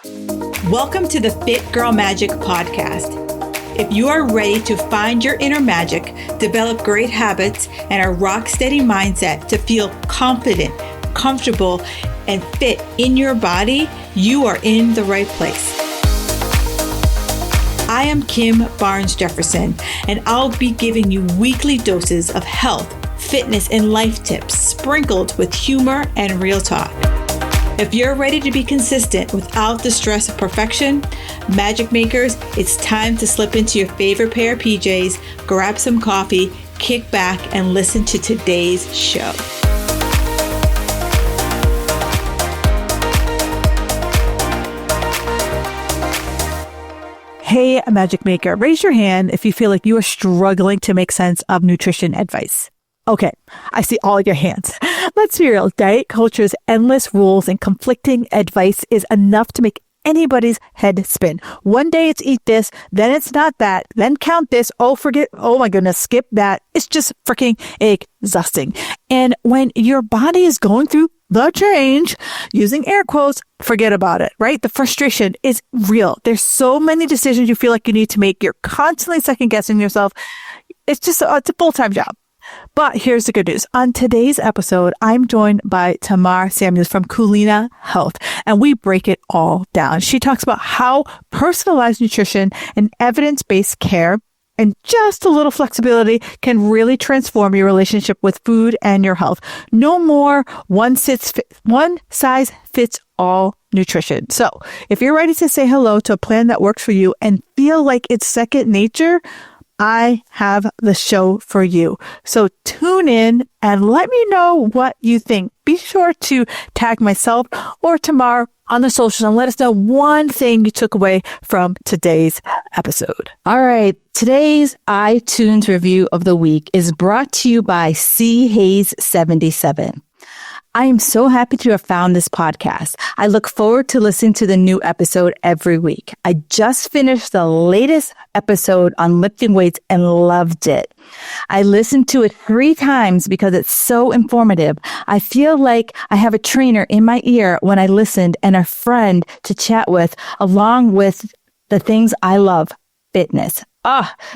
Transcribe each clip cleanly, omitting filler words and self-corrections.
Welcome to the Fit Girl Magic podcast. If you are ready to find your inner magic, develop great habits, and a rock-steady mindset to feel confident, comfortable, and fit in your body, you are in the right place. I am Kim Barnes Jefferson, and I'll be giving you weekly doses of health, fitness, and life tips sprinkled with humor and real talk. If you're ready to be consistent without the stress of perfection, magic makers, it's time to slip into your favorite pair of PJs, grab some coffee, kick back, and listen to today's show. Hey, Magic Maker, raise your hand if you feel like you are struggling to make sense of nutrition advice. Okay, I see all your hands. Let's be real. Diet culture's endless rules and conflicting advice is enough to make anybody's head spin. One day it's eat this, then it's not that, then count this, oh my goodness, skip that. It's just freaking exhausting. And when your body is going through the change, using air quotes, forget about it, right? The frustration is real. There's so many decisions you feel like you need to make. You're constantly second guessing yourself. It's a full-time job. But here's the good news. On today's episode, I'm joined by Tamar Samuels from Nutritional Health, and we break it all down. She talks about how personalized nutrition and evidence-based care and just a little flexibility can really transform your relationship with food and your health. No more one size fits all nutrition. So if you're ready to say hello to a plan that works for you and feel like it's second nature, I have the show for you. So tune in and let me know what you think. Be sure to tag myself or Tamar on the socials and let us know one thing you took away from today's episode. All right. Today's iTunes review of the week is brought to you by C. Hayes 77. I am so happy to have found this podcast. I look forward to listening to the new episode every week. I just finished the latest episode on lifting weights and loved it. I listened to it 3 times because it's so informative. I feel like I have a trainer in my ear when I listened and a friend to chat with, along with the things I love, fitness.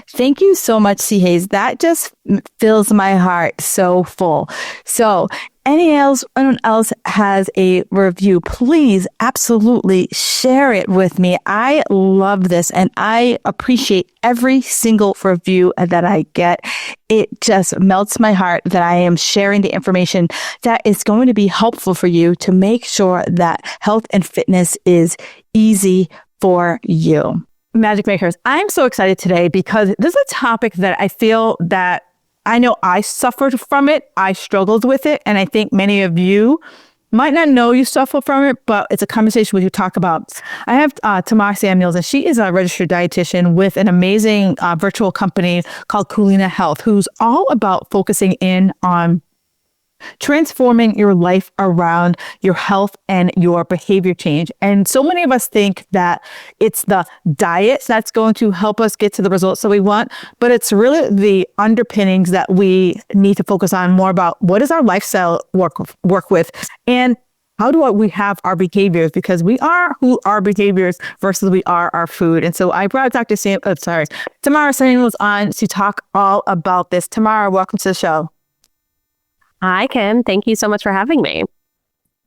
Thank you so much, C. Hayes. That just fills my heart so full. So anyone else has a review, please absolutely share it with me. I love this and I appreciate every single review that I get. It just melts my heart that I am sharing the information that is going to be helpful for you to make sure that health and fitness is easy for you. Magic Makers, I'm so excited today because this is a topic that I feel that I know I suffered from it. I struggled with it. And I think many of you might not know you suffer from it, but it's a conversation we could talk about. I have Tamar Samuels, and she is a registered dietitian with an amazing virtual company called Nutritional Health, who's all about focusing in on transforming your life around your health and your behavior change. And so many of us think that it's the diet that's going to help us get to the results that we want, but it's really the underpinnings that we need to focus on more about. What does our lifestyle work with? And how do we have our behaviors? Because we are who our behaviors versus we are our food. And so I brought Tamar Samuels on to talk all about this. Tamara, welcome to the show. Hi, Kim. Thank you so much for having me.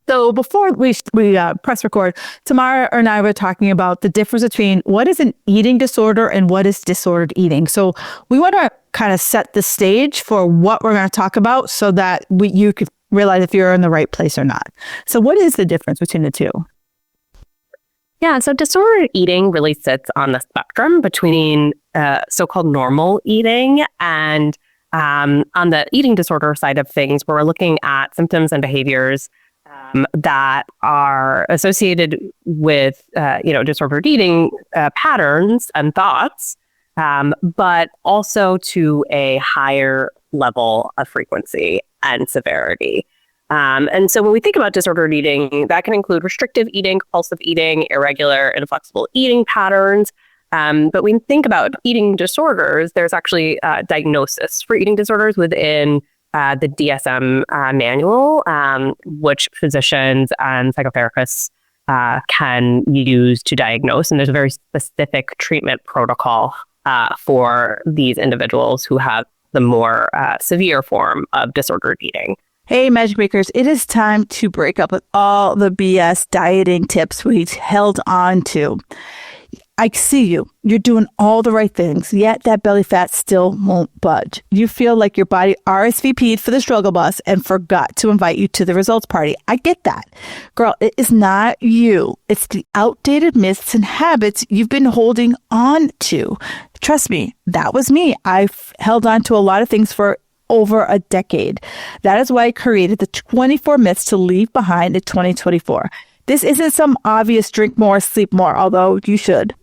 So before we press record, Tamara and I were talking about the difference between what is an eating disorder and what is disordered eating. So we want to kind of set the stage for what we're going to talk about so that you could realize if you're in the right place or not. So what is the difference between the two? Yeah, so disordered eating really sits on the spectrum between so-called normal eating and on the eating disorder side of things, where we're looking at symptoms and behaviors that are associated with, disordered eating patterns and thoughts, but also to a higher level of frequency and severity. And so when we think about disordered eating, that can include restrictive eating, compulsive eating, irregular, inflexible eating patterns. But when we think about eating disorders, there's actually diagnosis for eating disorders within the DSM manual, which physicians and psychotherapists can use to diagnose. And there's a very specific treatment protocol for these individuals who have the more severe form of disordered eating. Hey, Magic Makers, it is time to break up with all the BS dieting tips we've held on to. I see you. You're doing all the right things, yet that belly fat still won't budge. You feel like your body RSVP'd for the struggle bus and forgot to invite you to the results party. I get that. Girl, it is not you. It's the outdated myths and habits you've been holding on to. Trust me, that was me. I've held on to a lot of things for over a decade. That is why I created the 24 myths to leave behind in 2024. This isn't some obvious drink more, sleep more, although you should.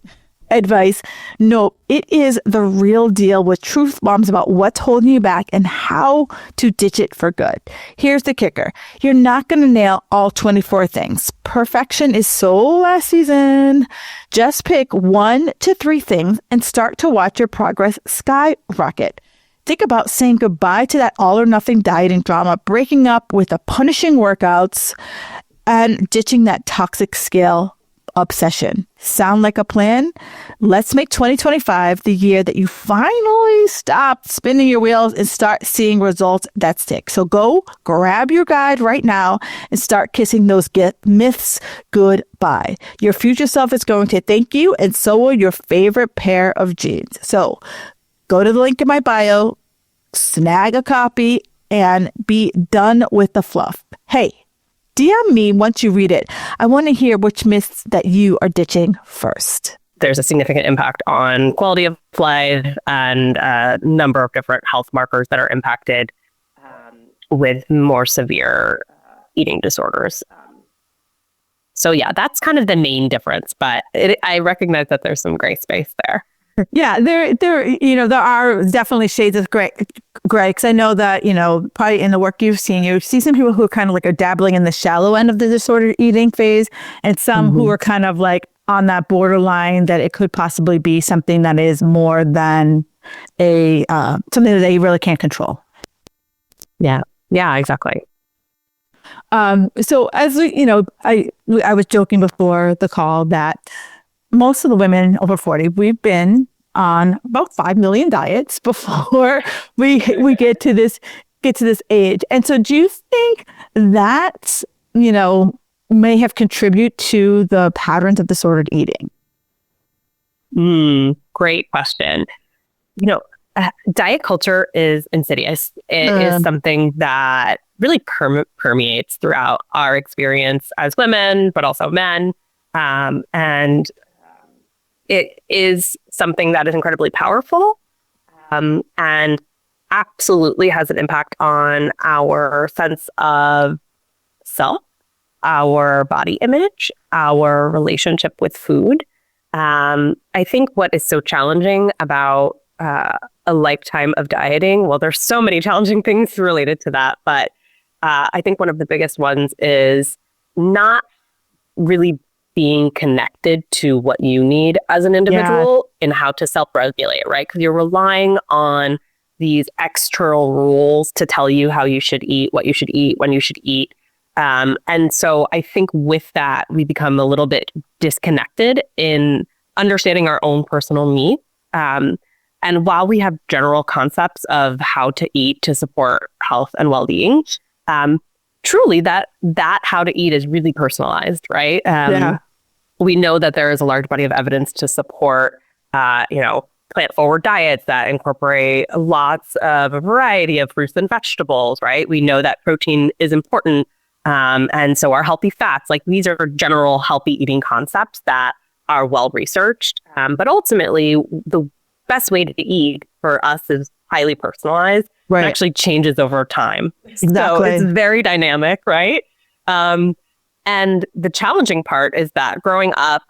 Advice. No, it is the real deal with truth bombs about what's holding you back and how to ditch it for good. Here's the kicker. You're not going to nail all 24 things. Perfection is so last season. Just pick 1 to 3 things and start to watch your progress skyrocket. Think about saying goodbye to that all or nothing dieting drama, breaking up with the punishing workouts, and ditching that toxic scale obsession. Sound like a plan? Let's make 2025 the year that you finally stop spinning your wheels and start seeing results that stick. So go grab your guide right now and start kissing those myths goodbye. Your future self is going to thank you, and so will your favorite pair of jeans. So go to the link in my bio, snag a copy, and be done with the fluff. Hey, DM me once you read it. I want to hear which myths that you are ditching first. There's a significant impact on quality of life and a number of different health markers that are impacted with more severe eating disorders. So yeah, that's kind of the main difference, but I recognize that there's some gray space there. Yeah, there are definitely shades of gray, because I know that, probably in the work you see some people who are kind of like are dabbling in the shallow end of the disordered eating phase, and some who are kind of like on that borderline that it could possibly be something that is more than something that they really can't control. Yeah, exactly. So as I was joking before the call that most of the women over 40, we've been on about 5 million diets before we get to this age. And so do you think that, may have contributed to the patterns of disordered eating? Great question. Diet culture is insidious. It is something that really permeates throughout our experience as women, but also men. And it is something that is incredibly powerful and absolutely has an impact on our sense of self, our body image, our relationship with food. I think what is so challenging about a lifetime of dieting, well, there's so many challenging things related to that, but I think one of the biggest ones is not really being connected to what you need as an individual and how to self-regulate, right? Because you're relying on these external rules to tell you how you should eat, what you should eat, when you should eat. And so I think with that, we become a little bit disconnected in understanding our own personal needs. And while we have general concepts of how to eat to support health and well-being, truly that how to eat is really personalized, right? We know that there is a large body of evidence to support, plant-forward diets that incorporate lots of a variety of fruits and vegetables, right? We know that protein is important. And so are healthy fats. Like these are general healthy eating concepts that are well-researched. But ultimately, the best way to eat for us is highly personalized. Right. It actually changes over time. Exactly. So it's very dynamic, right? And the challenging part is that growing up,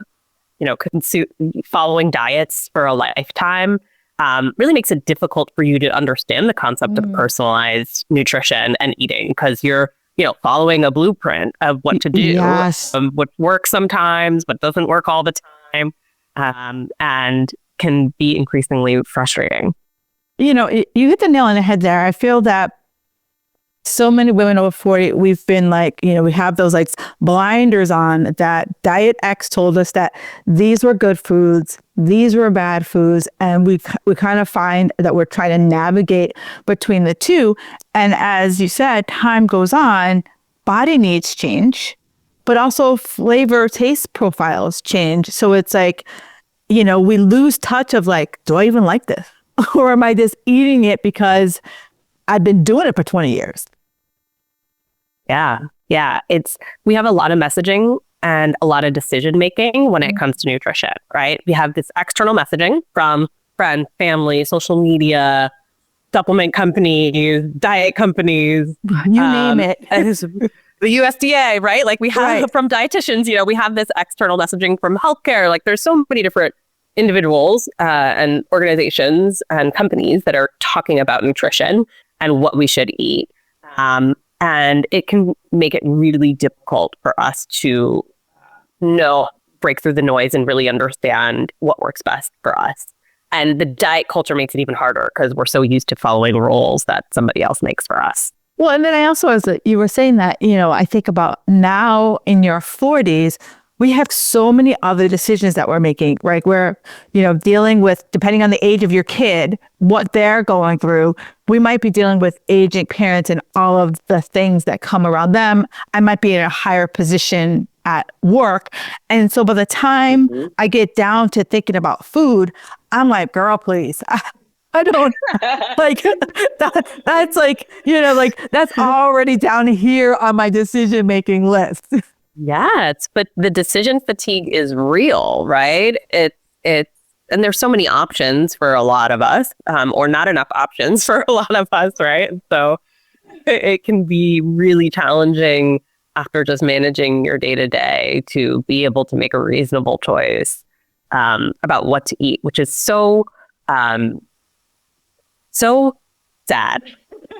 following diets for a lifetime really makes it difficult for you to understand the concept of personalized nutrition and eating, because you're, following a blueprint of what to do, what works sometimes, what doesn't work all the time, and can be increasingly frustrating. You hit the nail on the head there. I feel that so many women over 40, we've been like, we have those like blinders on that Diet X told us that these were good foods, these were bad foods. And we kind of find that we're trying to navigate between the two. And as you said, time goes on, body needs change, but also flavor taste profiles change. So it's like, we lose touch of like, do I even like this? Or am I just eating it because I've been doing it for 20 years? Yeah. We have a lot of messaging and a lot of decision making when it comes to nutrition, right? We have this external messaging from friends, family, social media, supplement companies, diet companies. You name it. The USDA, right? Like we have from dietitians, we have this external messaging from healthcare. Like there's so many different individuals and organizations and companies that are talking about nutrition and what we should eat. And it can make it really difficult for us to break through the noise and really understand what works best for us. And the diet culture makes it even harder because we're so used to following rules that somebody else makes for us. Well, and then I also, as you were saying that, I think about now in your 40s, we have so many other decisions that we're making, right? We're, dealing with, depending on the age of your kid, what they're going through. We might be dealing with aging parents and all of the things that come around them. I might be in a higher position at work. And so by the time I get down to thinking about food, I'm like, girl, please. I don't like that's like, that's already down here on my decision-making list. Yes, but the decision fatigue is real, right? And there's so many options for a lot of us, or not enough options for a lot of us, right? So it can be really challenging after just managing your day-to-day to be able to make a reasonable choice about what to eat, which is so sad.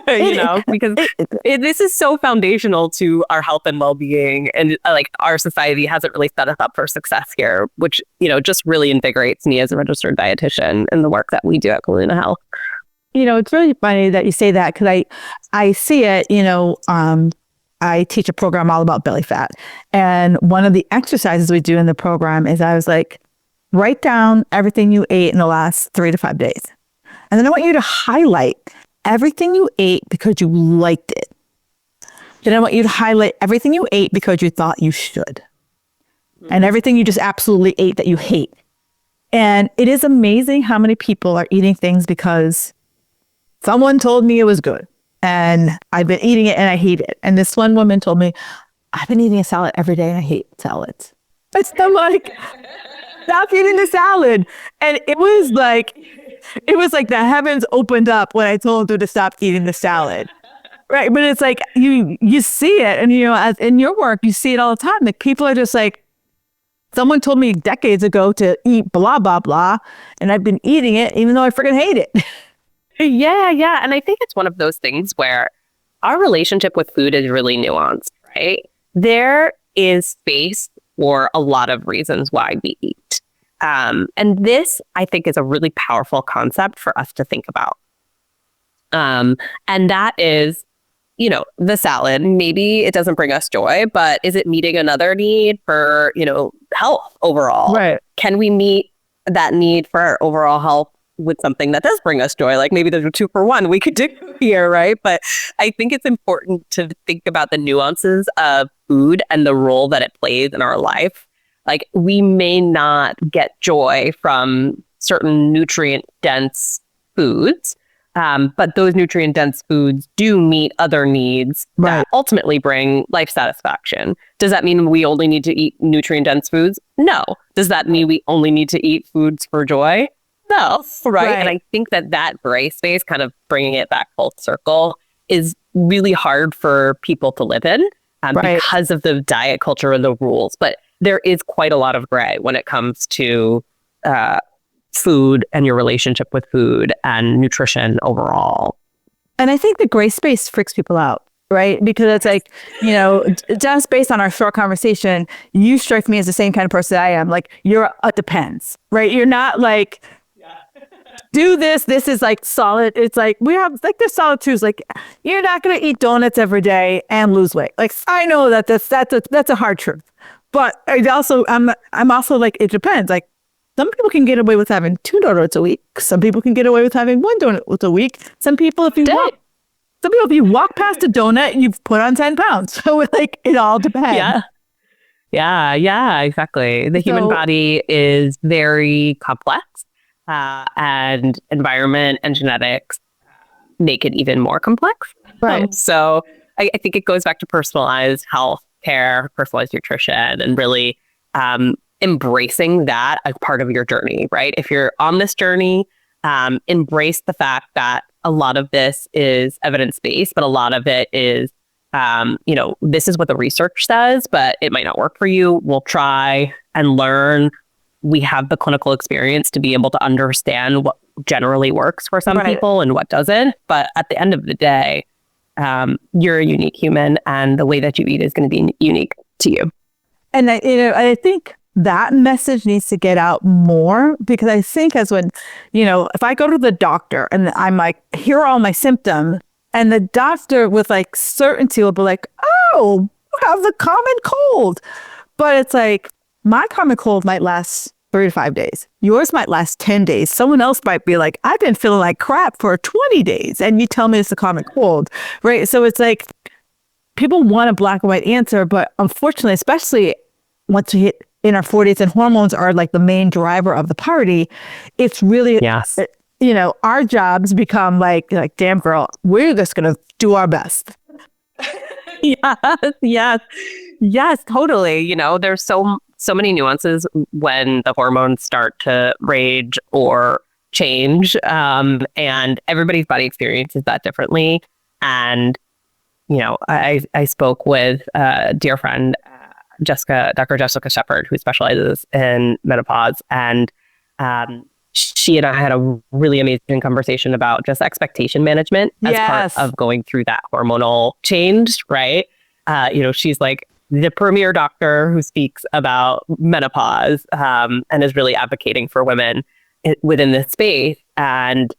Because this is so foundational to our health and well-being, and like our society hasn't really set us up for success here, which just really invigorates me as a registered dietitian in the work that we do at Kaluna Health. It's really funny that you say that because I see it. I teach a program all about belly fat, and one of the exercises we do in the program is I was like, write down everything you ate in the last 3 to 5 days, and then I want you to highlight everything you ate because you liked it. Then I want you to highlight everything you ate because you thought you should. And everything you just absolutely ate that you hate. And it is amazing how many people are eating things because someone told me it was good. And I've been eating it and I hate it. And this one woman told me, I've been eating a salad every day and I hate salads. I'm like, stop eating the salad. And it was like the heavens opened up when I told her to stop eating the salad. Right. But it's like you see it. And, as in your work, you see it all the time. Like people are just like, someone told me decades ago to eat blah, blah, blah. And I've been eating it, even though I freaking hate it. Yeah. And I think it's one of those things where our relationship with food is really nuanced, right? There is space for a lot of reasons why we eat. And this, I think, is a really powerful concept for us to think about. And that is, the salad. Maybe it doesn't bring us joy, but is it meeting another need for, health overall? Right. Can we meet that need for our overall health with something that does bring us joy? Like maybe there's a 2-for-1 we could do here, right? But I think it's important to think about the nuances of food and the role that it plays in our life. Like we may not get joy from certain nutrient-dense foods, but those nutrient-dense foods do meet other needs that ultimately bring life satisfaction. Does that mean we only need to eat nutrient-dense foods? No. Does that mean we only need to eat foods for joy? No. Right? And I think that gray space, kind of bringing it back full circle, is really hard for people to live in because of the diet culture and the rules. But there is quite a lot of gray when it comes to food and your relationship with food and nutrition overall. And I think the gray space freaks people out, right? Because it's like, just based on our short conversation, you strike me as the same kind of person I am. Like you're a depends, right? You're not like do this. This is like solid. It's like, we have like the solid truths. Like, you're not going to eat donuts every day and lose weight. Like, I know that that's a hard truth. But I'm also like, it depends. Like, some people can get away with having 2 donuts a week. Some people can get away with having 1 donut a week. Some people, if you walk past a donut, you've put on 10 pounds. So like, it all depends. Yeah, exactly. The human body is very complex, and environment and genetics make it even more complex. Right. So I think it goes back to personalized health care, personalized nutrition, and really embracing that as part of your journey, right? If you're on this journey, embrace the fact that a lot of this is evidence-based, but a lot of it is, this is what the research says, but it might not work for you. We'll try and learn. We have the clinical experience to be able to understand what generally works for some people and what doesn't. But at the end of the day, you're a unique human, and the way that you eat is going to be unique to you. And I think that message needs to get out more, because I think if I go to the doctor and I'm like, here are all my symptoms, and the doctor with like certainty will be like, oh, you have the common cold. But it's like, my common cold might last 3 to 5 days. Yours might last 10 days. Someone else might be like, I've been feeling like crap for 20 days. And you tell me it's a common cold, right? So it's like, people want a black and white answer, but unfortunately, especially once we hit in our 40s and hormones are like the main driver of the party, it's really, our jobs become like, damn girl, we're just going to do our best. Yes, totally. There's so many nuances when the hormones start to rage or change, and everybody's body experiences that differently. And, I spoke with a dear friend, Dr. Jessica Shepard, who specializes in menopause. And she and I had a really amazing conversation about just expectation management as part of going through that hormonal change, right? She's like the premier doctor who speaks about menopause, and is really advocating for women within this space. And,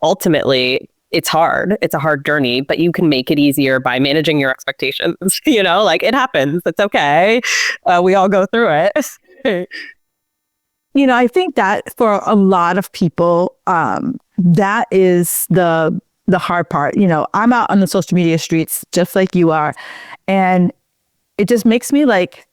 ultimately, it's hard. It's a hard journey, but you can make it easier by managing your expectations. It happens. It's okay. We all go through it. I think that for a lot of people, that is the hard part. I'm out on the social media streets just like you are, and it just makes me like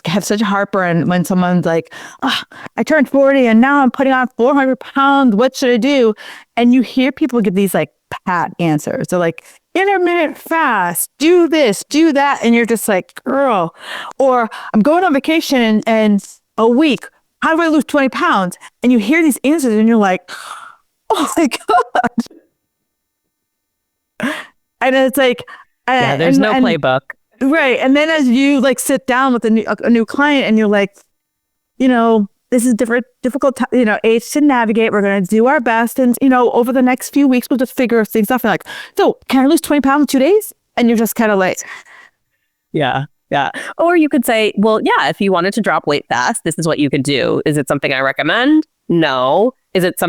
have such a heartburn when someone's like, oh, I turned 40 and now I'm putting on 400 pounds. What should I do? And you hear people give these like pat answers. They're like, intermittent fast, do this, do that. And you're just like, girl. Or I'm going on vacation and a week. How do I lose 20 pounds? And you hear these answers and you're like, oh my God. And it's like, there's no playbook. Right. And then as you like sit down with a new client and you're like, this is difficult, age to navigate. We're going to do our best. And, over the next few weeks, we'll just figure things out. And like, so can I lose 20 pounds in 2 days? And you're just kind of like, yeah. Or you could say, well, yeah, if you wanted to drop weight fast, this is what you could do. Is it something I recommend? No. Is it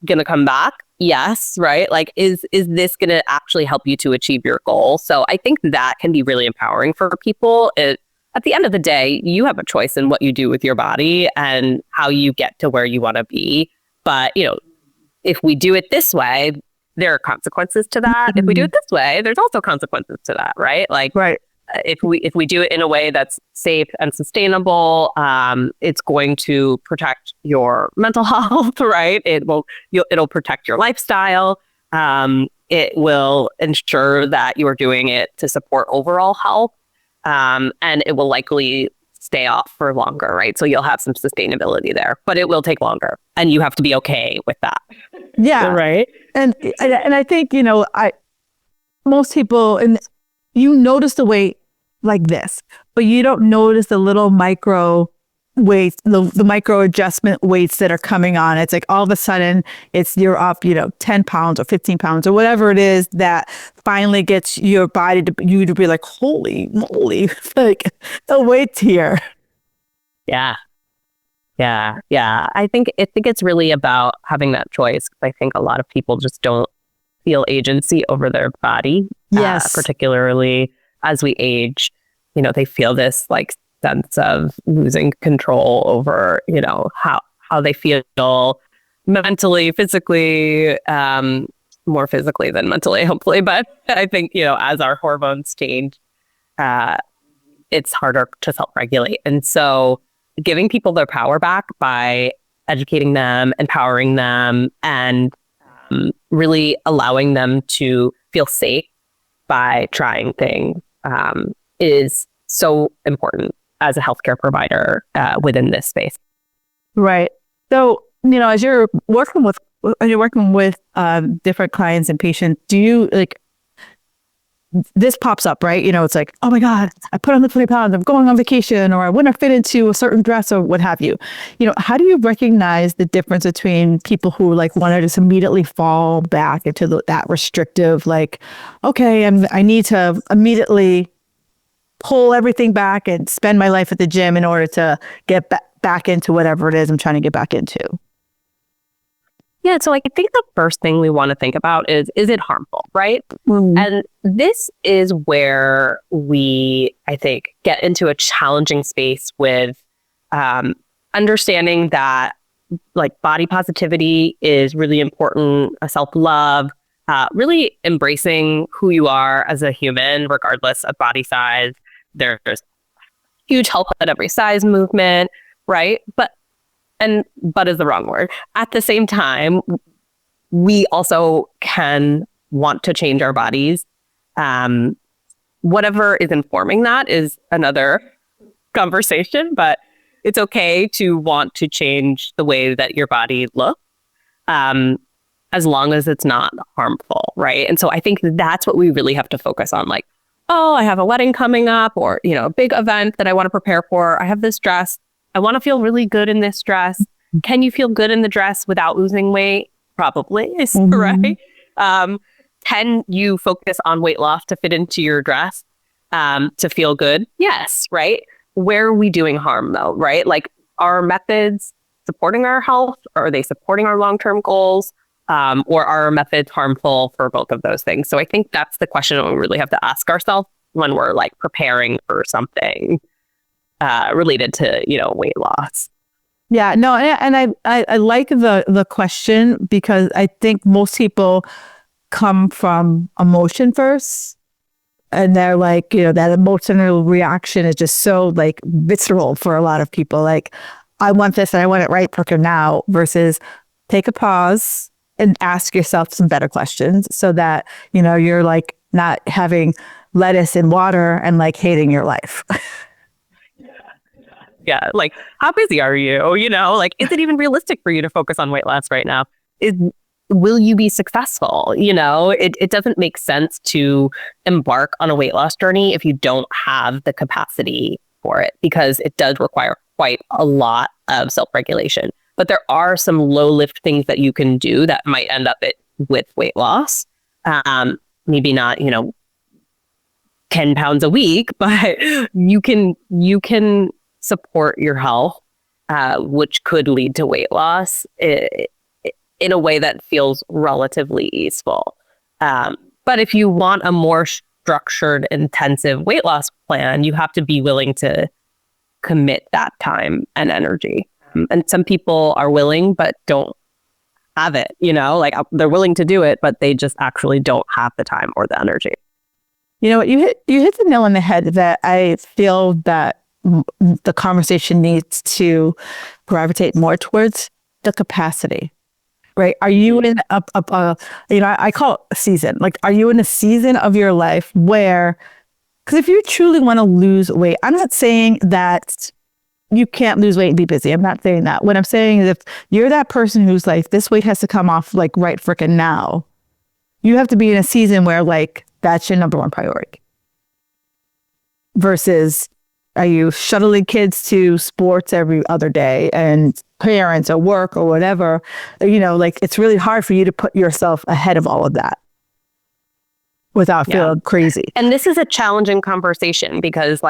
going to come back? Yes. Right. Like, is this going to actually help you to achieve your goal? So I think that can be really empowering for people. At the end of the day, you have a choice in what you do with your body and how you get to where you want to be. But, if we do it this way, there are consequences to that. If we do it this way, there's also consequences to that. Right. Like, right. If we do it in a way that's safe and sustainable, it's going to protect your mental health, right? It'll protect your lifestyle. It will ensure that you are doing it to support overall health, and it will likely stay off for longer, right? So you'll have some sustainability there, but it will take longer, and you have to be okay with that. Yeah, right. And I think most people you notice the weight like this, but you don't notice the little micro weights, the micro adjustment weights that are coming on. It's like all of a sudden you're up, 10 pounds or 15 pounds or whatever it is that finally gets your body to be like, holy moly, like the weight's here. Yeah. Yeah. Yeah. I think it's really about having that choice. I think a lot of people just don't feel agency over their body, Yes. particularly as we age. They feel this like sense of losing control over, how they feel mentally, physically, more physically than mentally, hopefully. But I think, as our hormones change, uh, it's harder to self-regulate. And so giving people their power back by educating them, empowering them, and really allowing them to feel safe by trying things is so important as a healthcare provider within this space. Right. So, as you're working with different clients and patients, do you this pops up, right? It's like, oh my God, I put on the 20 pounds, I'm going on vacation, or I wouldn't fit into a certain dress or what have you. How do you recognize the difference between people who want to just immediately fall back into that restrictive, okay, I need to immediately pull everything back and spend my life at the gym in order to get back into whatever it is I'm trying to get back into? Yeah, so I think the first thing we want to think about is it harmful, right? And this is where we, I think, get into a challenging space with understanding that body positivity is really important, self-love, really embracing who you are as a human, regardless of body size. There's huge health at every size movement, right? But is the wrong word. At the same time, we also can want to change our bodies. Whatever is informing that is another conversation, but it's okay to want to change the way that your body looks, as long as it's not harmful, right? And so I think that's what we really have to focus on. Oh, I have a wedding coming up, or, a big event that I want to prepare for. I have this dress. I want to feel really good in this dress. Can you feel good in the dress without losing weight? Probably, right? Can you focus on weight loss to fit into your dress to feel good? Yes, right? Where are we doing harm though, right? Are methods supporting our health? Or are they supporting our long-term goals? Or are our methods harmful for both of those things? So I think that's the question we really have to ask ourselves when we're preparing for something related to, weight loss. Yeah, no, and I like the question, because I think most people come from emotion first, and they're that emotional reaction is just so visceral for a lot of people. I want this and I want it right for now, versus take a pause and ask yourself some better questions so that, you're not having lettuce and water and hating your life. Yeah. How busy are you? Is it even realistic for you to focus on weight loss right now? Will you be successful? It doesn't make sense to embark on a weight loss journey if you don't have the capacity for it, because it does require quite a lot of self-regulation. But there are some low lift things that you can do that might end up with weight loss. Maybe not, 10 pounds a week, but you can support your health, which could lead to weight loss in a way that feels relatively easeful. But if you want a more structured, intensive weight loss plan, you have to be willing to commit that time and energy. And some people are willing, but don't have it, they're willing to do it, but they just actually don't have the time or the energy. You know what? You hit the nail on the head that I feel that the conversation needs to gravitate more towards the capacity, right? Are you in I call it a season. Are you in a season of your life where, because if you truly want to lose weight, I'm not saying that you can't lose weight and be busy. I'm not saying that. What I'm saying is, if you're that person who's this weight has to come off right frickin' now, you have to be in a season where that's your number one priority. Versus, are you shuttling kids to sports every other day, and parents or work or whatever? It's really hard for you to put yourself ahead of all of that without feeling crazy. And this is a challenging conversation because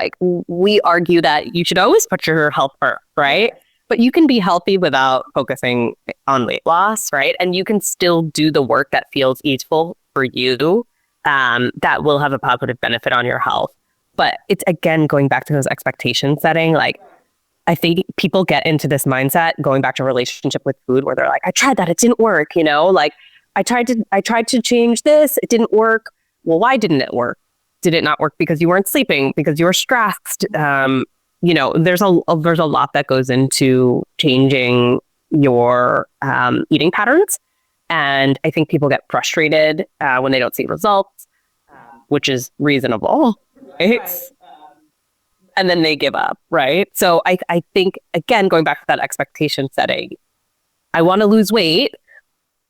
we argue that you should always put your health first, right? But you can be healthy without focusing on weight loss, right? And you can still do the work that feels easeful for you, that will have a positive benefit on your health. But it's, again, going back to those expectation setting. Like, I think people get into this mindset, going back to relationship with food, where they're like, I tried that, it didn't work, like I tried to change this, it didn't work. Well, why didn't it work? Did it not work because you weren't sleeping, because you were stressed? There's a lot that goes into changing your eating patterns. And I think people get frustrated when they don't see results, which is reasonable, right? And then they give up, right? So I think, again, going back to that expectation setting, I want to lose weight.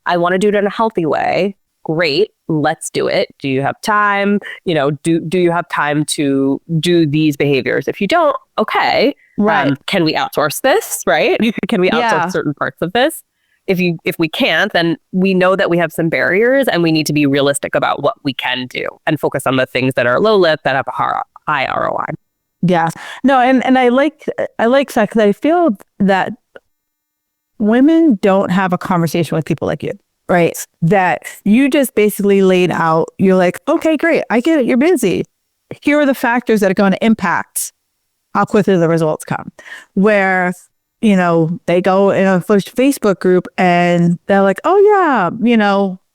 I want to do it in a healthy way. Great, let's do it. Do you have time? Do you have time to do these behaviors? If you don't, okay. Right. Can we outsource this, right? Can we outsource certain parts of this? If we can't, then we know that we have some barriers, and we need to be realistic about what we can do and focus on the things that are low lift, that have a high ROI. Yeah. No, and I like that, because I feel that women don't have a conversation with people like you, right? That you just basically laid out, you're like, okay, great, I get it, you're busy. Here are the factors that are going to impact how quickly the results come. Where, they go in a Facebook group and they're like, oh yeah,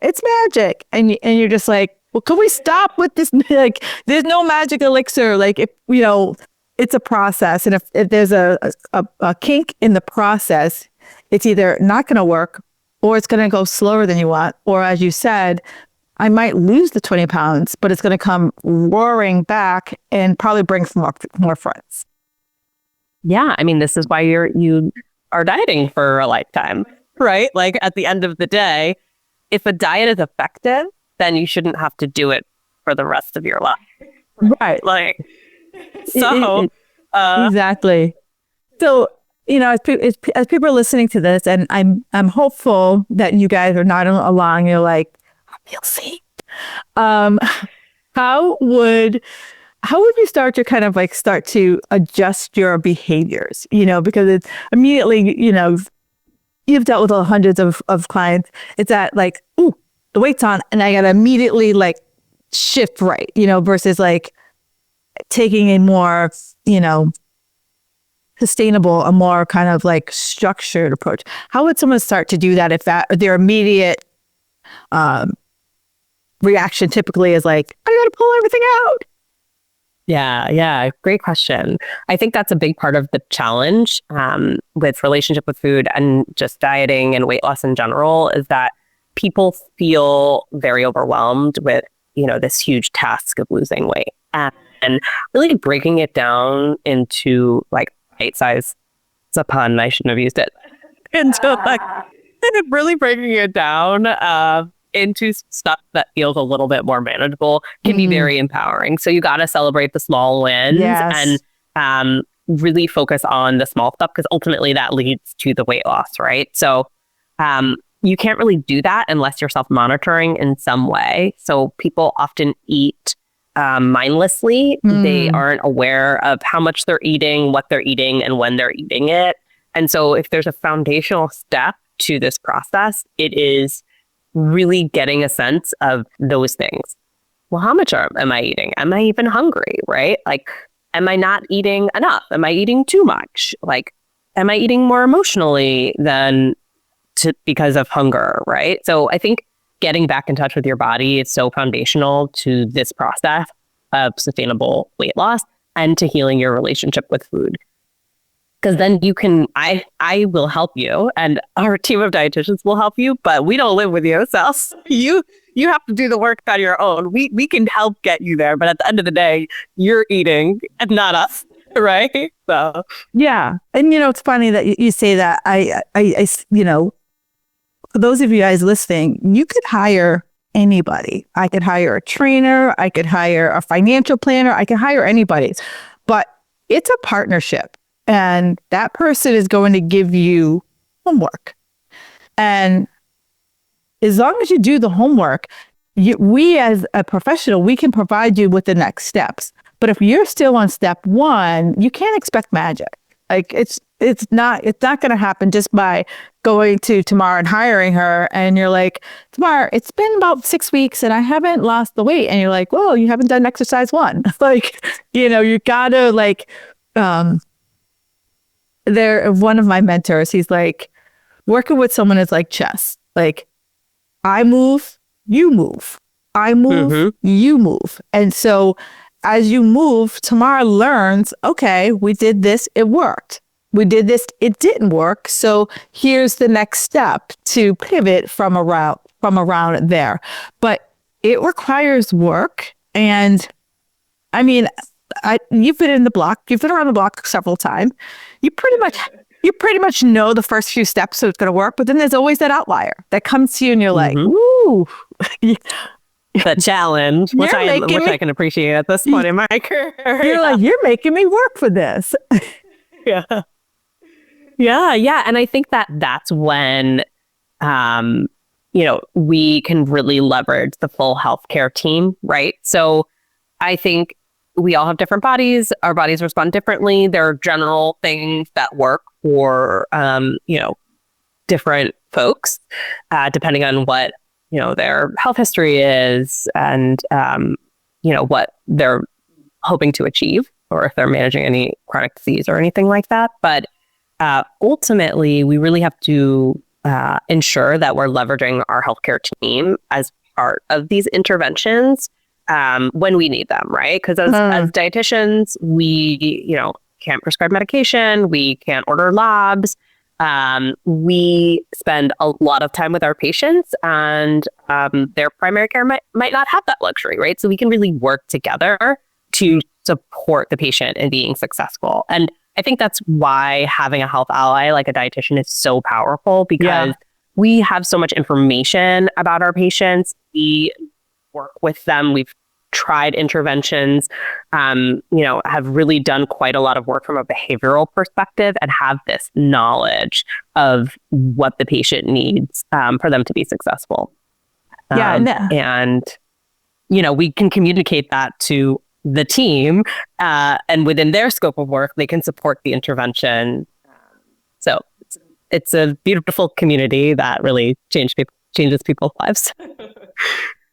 it's magic. And you're just like, well, can we stop with this? Like, there's no magic elixir. Like, if, it's a process. And if there's a kink in the process, it's either not going to work, or it's going to go slower than you want. Or, as you said, I might lose the 20 pounds, but it's going to come roaring back and probably bring some more friends. Yeah. I mean, this is why you are dieting for a lifetime, right? Like, at the end of the day, if a diet is effective, then you shouldn't have to do it for the rest of your life. Right. Like, so. Exactly. So, as people are listening to this, and I'm hopeful that you guys are not along, you're like, I feel safe. How would you start to adjust your behaviors? Because it's immediately, you've dealt with hundreds of clients. It's at like, ooh, the weight's on, and I gotta immediately like shift right, versus like taking a more, sustainable, a more kind of like structured approach. How would someone start to do that if their immediate reaction typically is like, I gotta pull everything out? Yeah. Great question. I think that's a big part of the challenge with relationship with food and just dieting and weight loss in general, is that people feel very overwhelmed with, this huge task of losing weight, and really breaking it down into like bite size. It's a pun. I shouldn't have used it. Into like really breaking it down into stuff that feels a little bit more manageable can be very empowering. So you got to celebrate the small wins. Yes. And really focus on the small stuff, because ultimately that leads to the weight loss, right? So you can't really do that unless you're self-monitoring in some way. So people often eat mindlessly. They aren't aware of how much they're eating, what they're eating, and when they're eating it. And so if there's a foundational step to this process, it is really getting a sense of those things. Well, how much am I eating? Am I even hungry, right? Like, am I not eating enough? Am I eating too much? Like, am I eating more emotionally than because of hunger, right? So I think getting back in touch with your body is so foundational to this process of sustainable weight loss and to healing your relationship with food. Because then you can, I will help you, and our team of dietitians will help you, but we don't live with you. So you have to do the work on your own. We can help get you there, but at the end of the day, you're eating and not us, right? So yeah. And it's funny that you say that. I for those of you guys listening, you could hire anybody. I could hire a trainer, I could hire a financial planner, I could hire anybody. But it's a partnership. And that person is going to give you homework. And as long as you do the homework, we as a professional, we can provide you with the next steps. But if you're still on step one, you can't expect magic. Like it's not going to happen just by going to Tamar and hiring her. And you're like, Tamar, it's been about 6 weeks and I haven't lost the weight. And you're like, well, you haven't done exercise one. Like, you gotta like, one of my mentors, he's like, working with someone is like chess. Like, I move, you move. I move, you move. And so as you move, Tamar learns, okay, we did this, it worked. We did this, it didn't work. So here's the next step to pivot from around there. But it requires work. And I mean, you've been around the block several times. You pretty much know the first few steps, so it's going to work. But then there's always that outlier that comes to you and you're like, ooh. The challenge, which I can appreciate at this point in my career. You're like, you're making me work for this. Yeah. And I think that's when, we can really leverage the full healthcare team, right? So I think we all have different bodies. Our bodies respond differently. There are general things that work for, different folks, depending on what, their health history is and, what they're hoping to achieve or if they're managing any chronic disease or anything like that. But ultimately, we really have to ensure that we're leveraging our healthcare team as part of these interventions when we need them, right? Because as dietitians, we, can't prescribe medication, we can't order labs. We spend a lot of time with our patients and their primary care might not have that luxury, right? So we can really work together to support the patient in being successful. And I think that's why having a health ally like a dietitian is so powerful because we have so much information about our patients. We work with them. We've tried interventions, have really done quite a lot of work from a behavioral perspective and have this knowledge of what the patient needs for them to be successful. And we can communicate that to the team and within their scope of work, they can support the intervention. So it's a beautiful community that really changes people's lives.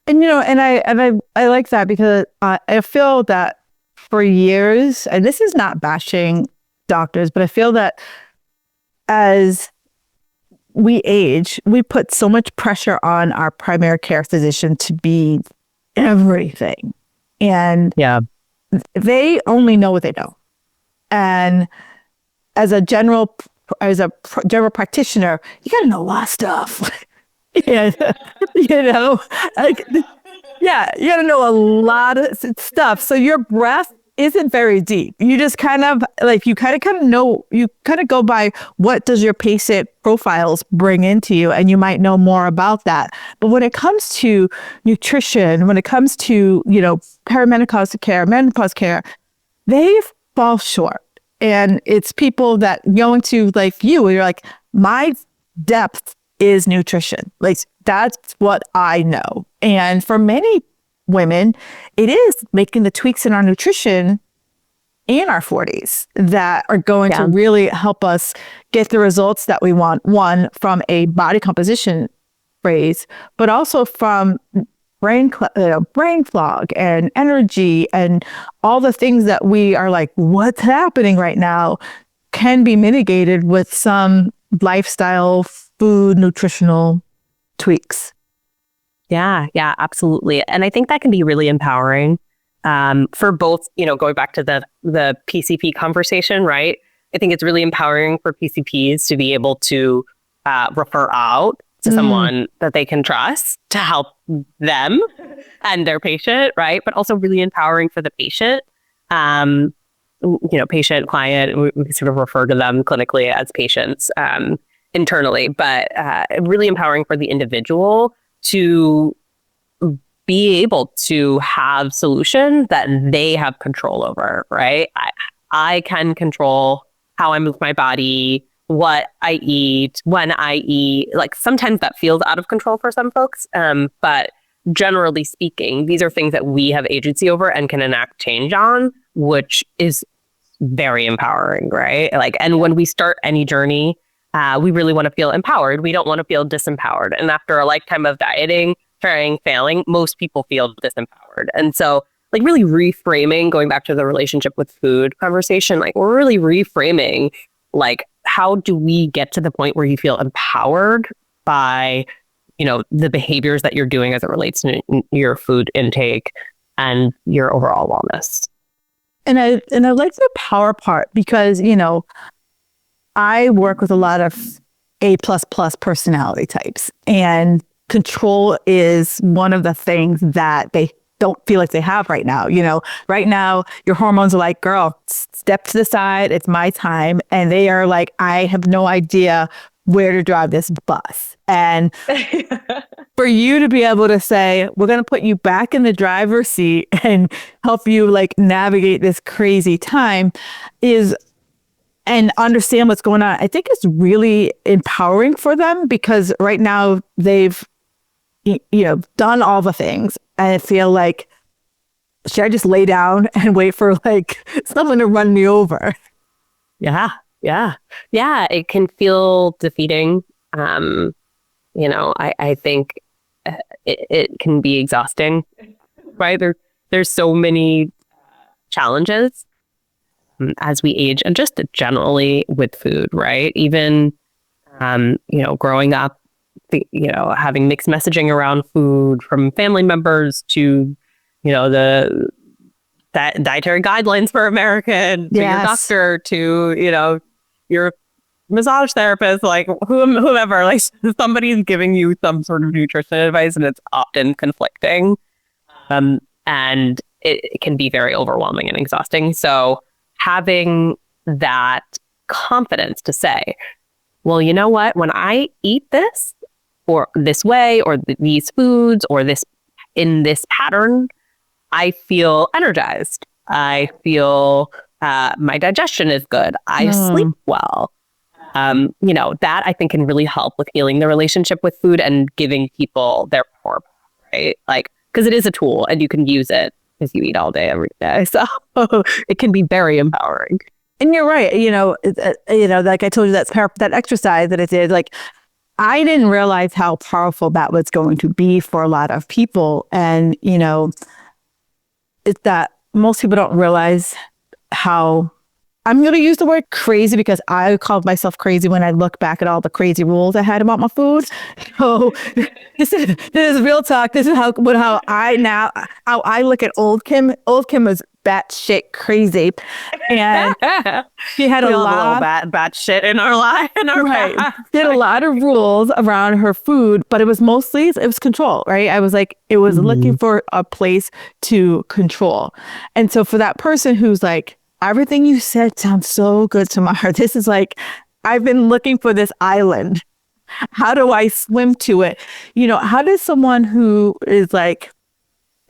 And I like that because I feel that for years, and this is not bashing doctors, but I feel that as we age, we put so much pressure on our primary care physician to be everything. And they only know what they know. And as a general practitioner, you got to know a lot of stuff. Yeah, you got to know a lot of stuff. So your breath isn't very deep. You just kind of know, you kind of go by what does your patient profiles bring into you, and you might know more about that. But when it comes to nutrition, when it comes to, perimenopause care, menopause care, they fall short. And it's people that go into like you, where you're like, my depth is nutrition. Like that's what I know. And for many women, it is making the tweaks in our nutrition in our 40s that are going to really help us get the results that we want. One, from a body composition phrase, but also from brain fog and energy and all the things that we are like, what's happening right now, can be mitigated with some lifestyle, food, nutritional tweaks. Yeah, absolutely. And I think that can be really empowering for both, going back to the PCP conversation, right? I think it's really empowering for PCPs to be able to refer out to someone that they can trust to help them and their patient, right? But also really empowering for the patient. Patient, client, we sort of refer to them clinically as patients internally, but really empowering for the individual to be able to have solutions that they have control over, right? I can control how I move my body, what I eat, when I eat. Like sometimes that feels out of control for some folks, but generally speaking, these are things that we have agency over and can enact change on, which is very empowering, right? Like, and when we start any journey, we really want to feel empowered. We don't want to feel disempowered. And after a lifetime of dieting, trying, failing, most people feel disempowered. And so like really reframing, going back to the relationship with food conversation, like we're really reframing, like, how do we get to the point where you feel empowered by, the behaviors that you're doing as it relates to your food intake and your overall wellness? And I like the power part because, I work with a lot of A++ personality types, and control is one of the things that they don't feel like they have right now. Right now your hormones are like, girl, step to the side. It's my time. And they are like, I have no idea where to drive this bus. And for you to be able to say, we're going to put you back in the driver's seat and help you like navigate this crazy time and understand what's going on. I think it's really empowering for them because right now they've, done all the things and I feel like, should I just lay down and wait for like someone to run me over? Yeah. It can feel defeating. I think it can be exhausting, right? There's so many challenges as we age and just generally with food, right? Even, growing up, having mixed messaging around food from family members to, the dietary guidelines for American, to your doctor, to, your massage therapist, like whomever, like somebody's giving you some sort of nutrition advice and it's often conflicting. And it can be very overwhelming and exhausting. So having that confidence to say, well, you know what, when I eat this or this way or these foods or this in this pattern, I feel energized. I feel my digestion is good. I sleep well. That I think can really help with healing the relationship with food and giving people their power, right? Like, because it is a tool and you can use it if you eat all day, every day. So it can be very empowering. And you're right. Like I told you, that exercise that I did, like, I didn't realize how powerful that was going to be for a lot of people. And, it's that most people don't realize how, I'm going to use the word crazy because I called myself crazy when I look back at all the crazy rules I had about my food. So this is real talk. This is how I look at old Kim. Old Kim was batshit crazy, and she had a lot of bad shit in our life. Right, she had a lot of rules around her food, but it was control. Right, I was like, it was looking for a place to control, and so for that person who's like, everything you said sounds so good, Tamar. This is like, I've been looking for this island. How do I swim to it? How does someone who is like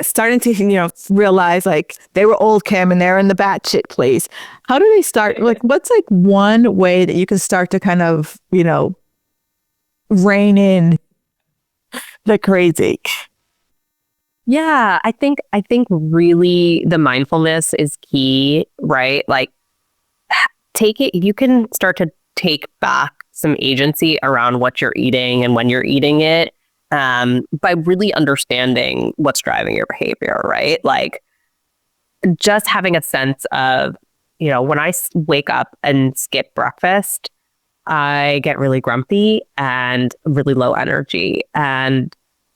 starting to, realize like they were old Kim and they're in the batshit place, how do they start? Like, what's like one way that you can start to kind of, rein in the crazy? Yeah, I think really the mindfulness is key, right? Like you can start to take back some agency around what you're eating and when you're eating it, by really understanding what's driving your behavior, right? Like just having a sense of, when I wake up and skip breakfast, I get really grumpy and really low energy. And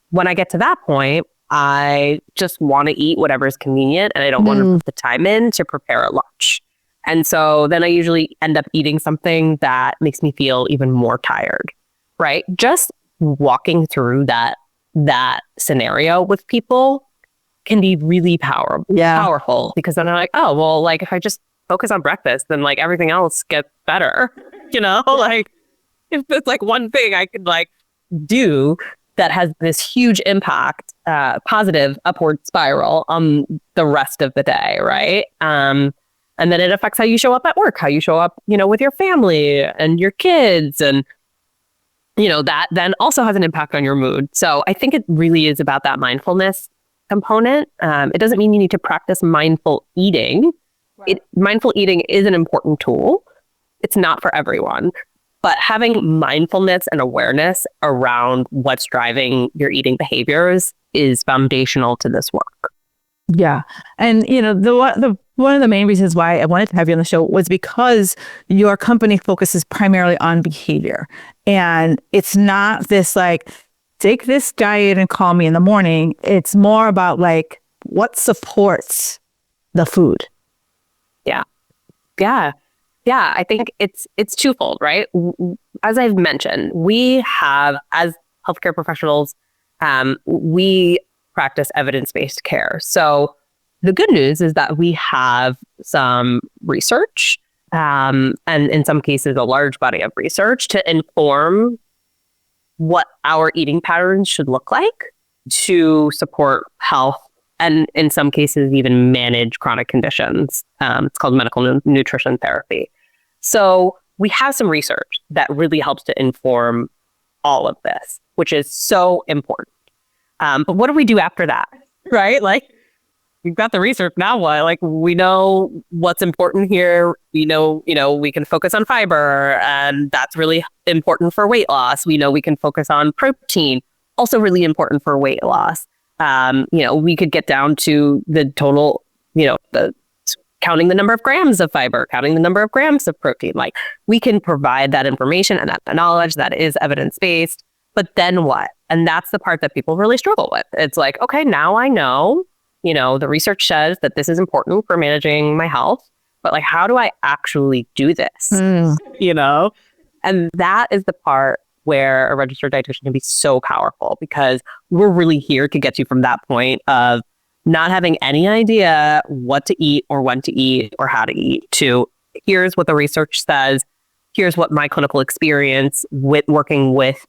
when I get to that point, I just want to eat whatever is convenient and I don't want to put the time in to prepare a lunch. And so then I usually end up eating something that makes me feel even more tired, right? Just walking through that scenario with people can be really powerful because then I'm like, oh, well, like if I just focus on breakfast, then like everything else gets better, like if there's like one thing I could like do that has this huge impact, positive upward spiral on the rest of the day, right? And then it affects how you show up at work, how you show up, with your family and your kids. And, that then also has an impact on your mood. So I think it really is about that mindfulness component. It doesn't mean you need to practice mindful eating, mindful eating is an important tool. It's not for everyone, but having mindfulness and awareness around what's driving your eating behaviors is foundational to this work. Yeah. And, the one of the main reasons why I wanted to have you on the show was because your company focuses primarily on behavior. And it's not this like, take this diet and call me in the morning. It's more about like what supports the food. Yeah. Yeah. Yeah. I think it's twofold, right? As I've mentioned, we have, as healthcare professionals, we practice evidence-based care. So the good news is that we have some research, and in some cases, a large body of research to inform what our eating patterns should look like to support health and in some cases even manage chronic conditions. It's called medical nutrition therapy. So we have some research that really helps to inform all of this, which is so important. But what do we do after that, right? Like, we've got the research, now what? Like, we know what's important here. We know, we can focus on fiber, and that's really important for weight loss. We know we can focus on protein, also really important for weight loss. We could get down to the total, counting the number of grams of fiber, counting the number of grams of protein. Like, we can provide that information and that knowledge that is evidence-based. But then what? And that's the part that people really struggle with. It's like, okay, now I know, the research says that this is important for managing my health, but like, how do I actually do this? And that is the part where a registered dietitian can be so powerful, because we're really here to get you from that point of not having any idea what to eat or when to eat or how to eat to here's what the research says. Here's what my clinical experience with working with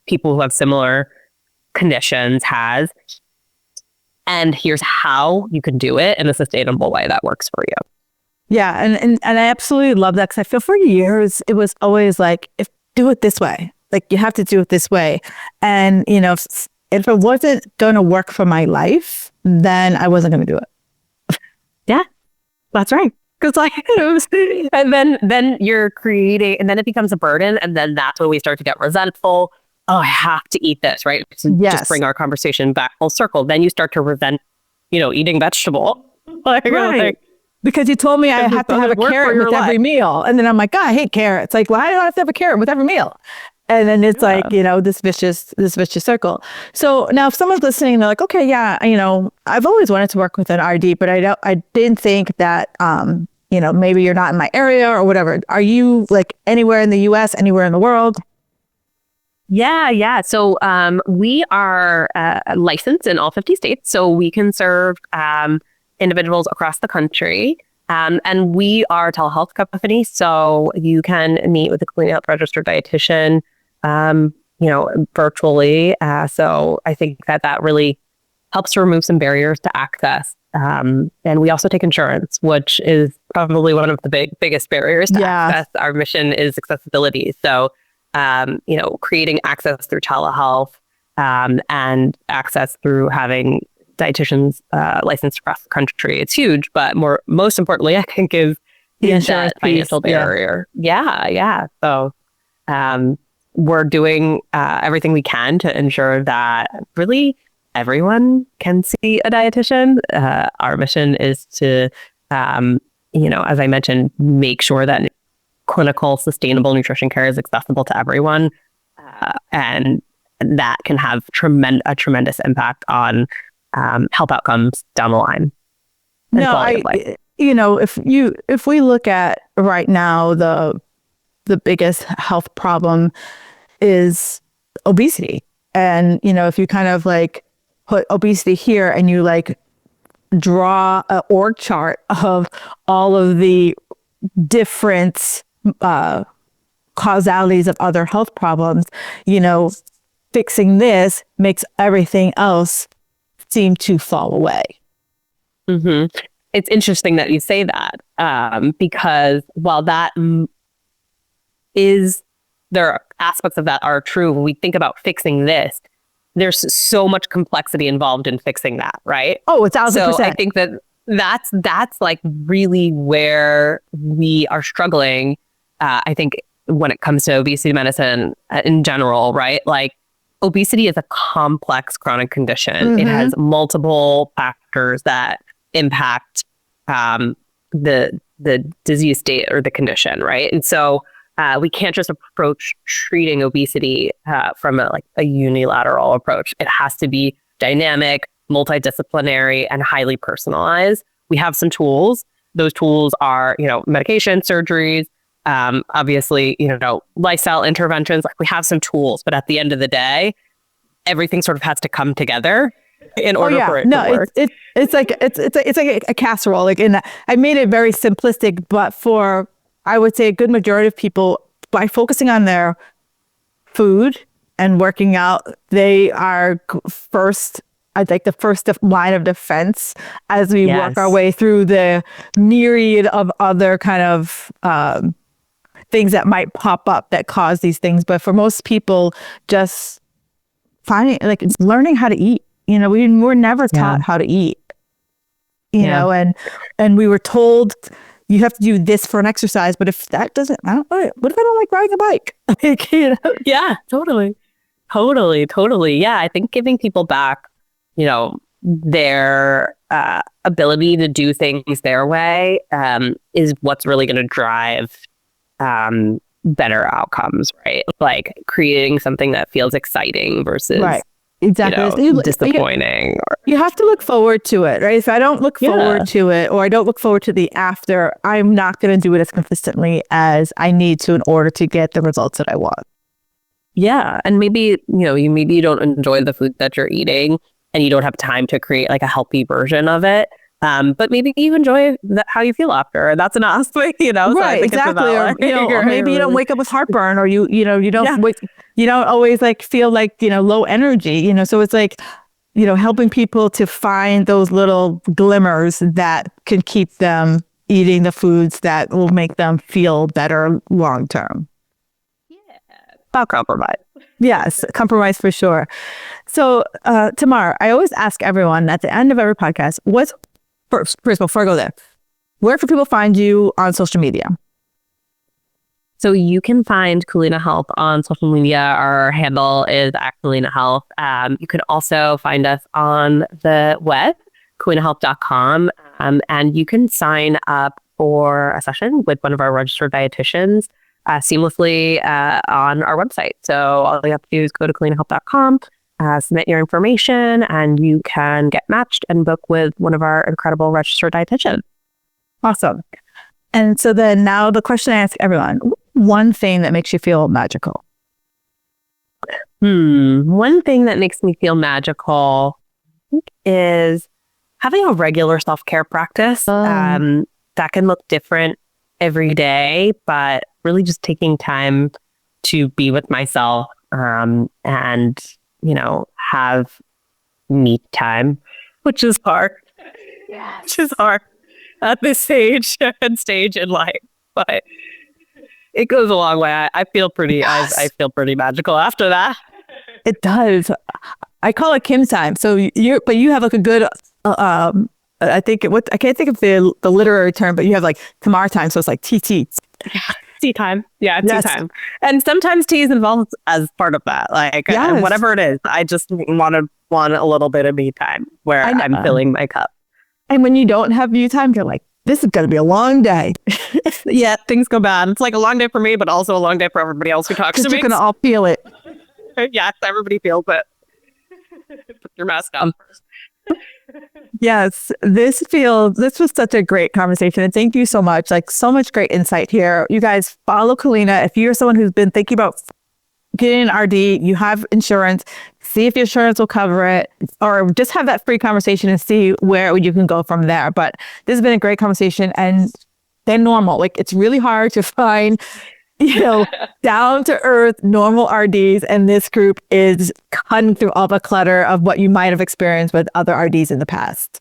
people who have similar conditions has. And here's how you can do it in a sustainable way that works for you. Yeah. And I absolutely love that, because I feel for years, it was always like, do it this way. Like, you have to do it this way. And, if it wasn't going to work for my life, then I wasn't going to do it. Yeah, that's right. Because and then you're creating, and then it becomes a burden. And then that's when we start to get resentful. Oh, I have to eat this, right? So yes. Just bring our conversation back full circle. Then you start to resent, eating vegetable. Right. Because you told me I have to have a carrot with every meal. And then I'm like, God, I hate carrots. Like, why do I have to have a carrot with every meal? And then it's like, this vicious circle. So now if someone's listening, they're like, okay, yeah, I've always wanted to work with an RD, but I didn't think that, maybe you're not in my area or whatever. Are you like anywhere in the US, anywhere in the world? Yeah. So we are licensed in all 50 states, so we can serve individuals across the country. And we are a telehealth company, so you can meet with a Clean Health registered dietitian, virtually. So I think that really helps to remove some barriers to access. And we also take insurance, which is probably one of the biggest barriers to access. Our mission is accessibility. So, creating access through telehealth and access through having dietitians licensed across the country. It's huge, but most importantly, I think is the insurance financial barrier. Yeah. So we're doing everything we can to ensure that really everyone can see a dietitian. Our mission is to, as I mentioned, make sure that clinical, sustainable nutrition care is accessible to everyone, and that can have a tremendous impact on health outcomes down the line. If we look at right now, the biggest health problem is obesity. And, if you kind of like put obesity here and you like draw an org chart of all of the different causalities of other health problems, fixing this makes everything else seem to fall away. Mm-hmm. It's interesting that you say that, because while there are aspects of that are true, when we think about fixing this, there's so much complexity involved in fixing that, right? Oh, 1,000%. So I think that that's like really where we are struggling. I think when it comes to obesity medicine in general, right? Like obesity is a complex chronic condition. It has multiple factors that impact the disease state or the condition, right? And so we can't just approach treating obesity from a unilateral approach. It has to be dynamic, multidisciplinary, and highly personalized. We have some tools. Those tools are, medication, surgeries, obviously, lifestyle interventions. Like we have some tools, but at the end of the day, everything sort of has to come together in order for it to work. It's like a casserole. Like, I made it very simplistic, but for, I would say, a good majority of people, by focusing on their food and working out, they are first, I think, the first line of defense as we work our way through the myriad of other kind of things that might pop up that cause these things. But for most people, just finding, like, it's learning how to eat. We were never taught how to eat, and we were told you have to do this for an exercise. But if that doesn't, what if I don't like riding a bike? Yeah, totally. Yeah, I think giving people back, their ability to do things their way is what's really going to drive better outcomes, right? Like creating something that feels exciting versus exactly disappointing. You have to look forward to it, right? If I don't look forward to it, or I don't look forward to the after, I'm not going to do it as consistently as I need to in order to get the results that I want. Yeah. And maybe, you don't enjoy the food that you're eating and you don't have time to create like a healthy version of it. But maybe you enjoy how you feel after. That's enough, Right, so I think exactly. Or maybe you don't wake up with heartburn, or you don't you don't always like feel like, low energy, so it's like, helping people to find those little glimmers that can keep them eating the foods that will make them feel better long term. About compromise. Yes, compromise for sure. So, Tamar, I always ask everyone at the end of every podcast, first, before I go there, where can people find you on social media? So you can find Kulina Health on social media. Our handle is @Kulina Health. You can also find us on the web, kulinahealth.com, and you can sign up for a session with one of our registered dietitians seamlessly on our website. So all you have to do is go to kulinahealth.com, submit your information, and you can get matched and book with one of our incredible registered dietitians. Awesome. And so then now the question I ask everyone, one thing that makes you feel magical? One thing that makes me feel magical is having a regular self-care practice that can look different every day, but really just taking time to be with myself and, have me time, which is hard. Yeah, which is hard at this stage in life, but it goes a long way. I feel pretty. Yes. I feel pretty magical after that. It does. I call it Kim time. So you have like a good. I can't think of the literary term, but you have like Tamar time. So it's like TT. Yeah. Tea time. Yeah, tea time. And sometimes tea is involved as part of that. Like whatever it is, I just want a little bit of me time where I'm filling my cup. And when you don't have you time, you're like, this is going to be a long day. Yeah, things go bad. It's like a long day for me, but also a long day for everybody else who talks to me. You're going to all feel it. Yes, everybody feels it. Put your mask on first. Yes, this was such a great conversation, and thank you so much. Like, so much great insight here. You guys follow Kulina. If you're someone who's been thinking about getting an RD, you have insurance, see if your insurance will cover it, or just have that free conversation and see where you can go from there. But this has been a great conversation, and they're normal. Like, it's really hard to find, down to earth, normal RDs. And this group is cutting through all the clutter of what you might have experienced with other RDs in the past.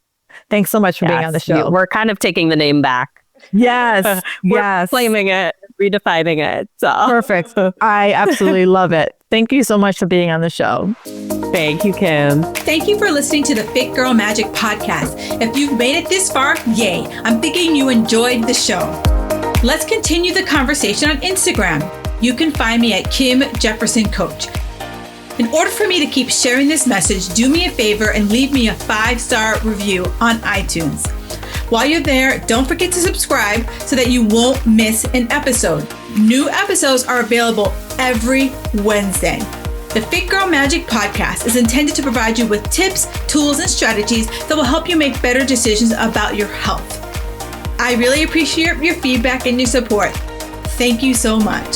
Thanks so much for being on the show. We're kind of taking the name back. Yes. We're claiming it, redefining it. So. Perfect. I absolutely love it. Thank you so much for being on the show. Thank you, Kim. Thank you for listening to the Fit Girl Magic podcast. If you've made it this far, yay. I'm thinking you enjoyed the show. Let's continue the conversation on Instagram. You can find me at Kim Jefferson Coach. In order for me to keep sharing this message, do me a favor and leave me a 5-star review on iTunes. While you're there, don't forget to subscribe so that you won't miss an episode. New episodes are available every Wednesday. The Fit Girl Magic podcast is intended to provide you with tips, tools, and strategies that will help you make better decisions about your health. I really appreciate your feedback and your support. Thank you so much.